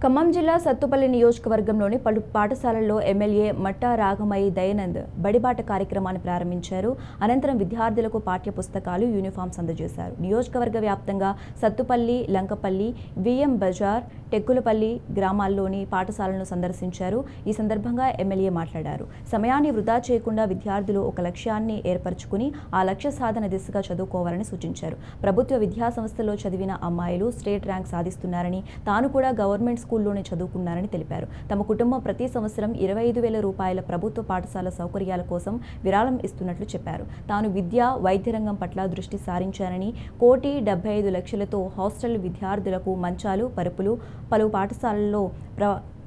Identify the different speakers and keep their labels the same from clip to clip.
Speaker 1: ఖమ్మం జిల్లా సత్తుపల్లి నియోజకవర్గంలోని పలు పాఠశాలల్లో ఎమ్మెల్యే మట్టా రాఘమయ్య దయానంద్ బడిబాట కార్యక్రమాన్ని ప్రారంభించారు. అనంతరం విద్యార్థులకు పాఠ్య పుస్తకాలు, యూనిఫామ్స్ అందజేశారు. నియోజకవర్గ వ్యాప్తంగా సత్తుపల్లి, లంకపల్లి, విఎం బజార్, టెక్కులపల్లి గ్రామాల్లోని పాఠశాలను సందర్శించారు. ఈ సందర్భంగా ఎమ్మెల్యే మాట్లాడారు. సమయాన్ని వృధా చేయకుండా విద్యార్థులు ఒక లక్ష్యాన్ని ఏర్పరచుకుని ఆ లక్ష్య సాధన దిశగా చదువుకోవాలని సూచించారు. ప్రభుత్వ విద్యా సంస్థల్లో చదివిన అమ్మాయిలు స్టేట్ ర్యాంక్ సాధిస్తున్నారని, తాను కూడా గవర్నమెంట్ స్కూల్లోనే చదువుకున్నారని తెలిపారు. తమ కుటుంబం ప్రతి సంవత్సరం 25,000 రూపాయల ప్రభుత్వ పాఠశాల సౌకర్యాల కోసం విరాళం ఇస్తున్నట్లు చెప్పారు. తాను విద్య, వైద్య రంగం పట్ల దృష్టి సారించారని, 1,75,00,000తో హాస్టల్ విద్యార్థులకు మంచాలు, పరుపులు, పలు పాఠశాలల్లో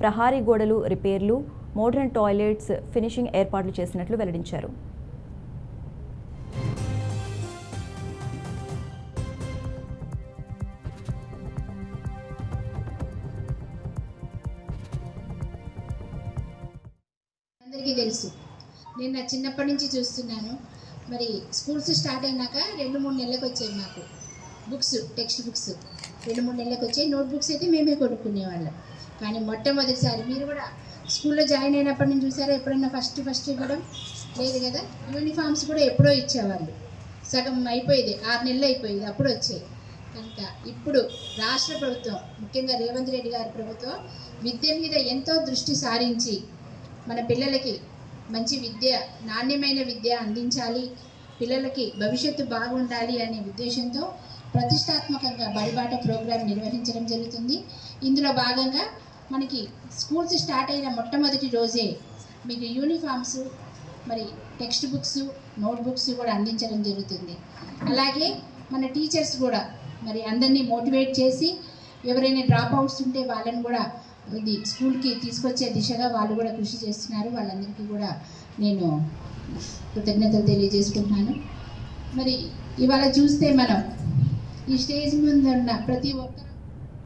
Speaker 1: ప్రహారీ గోడలు రిపేర్లు, మోడర్న్ టాయిలెట్స్ ఫినిషింగ్ ఏర్పాట్లు చేసినట్లు వెల్లడించారు.
Speaker 2: అందరికీ తెలుసు, నేను నా చిన్నప్పటి నుంచి చూస్తున్నాను. మరి స్కూల్స్ స్టార్ట్ అయినాక 2-3 నెలలకు వచ్చాయి మాకు బుక్స్, టెక్స్ట్ బుక్స్ 2-3 నెలలకు వచ్చాయి. నోట్బుక్స్ అయితే మేమే కొనుక్కునేవాళ్ళం. కానీ మొట్టమొదటిసారి మీరు కూడా స్కూల్లో జాయిన్ అయినప్పటి నుంచి చూసారా ఎప్పుడన్నా ఫస్ట్ ఇవ్వడం లేదు కదా. యూనిఫామ్స్ కూడా ఎప్పుడో ఇచ్చేవాళ్ళు, సగం అయిపోయేది, 6 నెలలు అయిపోయేది, అప్పుడు వచ్చాయి. కనుక ఇప్పుడు రాష్ట్ర ప్రభుత్వం, ముఖ్యంగా రేవంత్ రెడ్డి గారి ప్రభుత్వం విద్య మీద ఎంతో దృష్టి సారించి మన పిల్లలకి మంచి విద్య, నాణ్యమైన విద్య అందించాలి, పిల్లలకి భవిష్యత్తు బాగుండాలి అనే ఉద్దేశంతో ప్రతిష్టాత్మకంగా బడిబాట ప్రోగ్రాం నిర్వహించడం జరుగుతుంది. ఇందులో భాగంగా మనకి స్కూల్స్ స్టార్ట్ అయిన మొట్టమొదటి రోజే మీకు యూనిఫామ్స్, మరి టెక్స్ట్ బుక్స్, నోట్బుక్స్ కూడా అందించడం జరుగుతుంది. అలాగే మన టీచర్స్ కూడా మరి అందరినీ మోటివేట్ చేసి ఎవరైనా డ్రాప్ అవుట్స్ ఉంటే వాళ్ళని కూడా ఇది స్కూల్కి తీసుకొచ్చే దిశగా వాళ్ళు కూడా కృషి చేస్తున్నారు. వాళ్ళందరికీ కూడా నేను కృతజ్ఞతలు తెలియజేసుకుంటున్నాను. మరి ఇవాళ చూస్తే మనం ఈ స్టేజ్ ముందు ఉన్న ప్రతి ఒక్క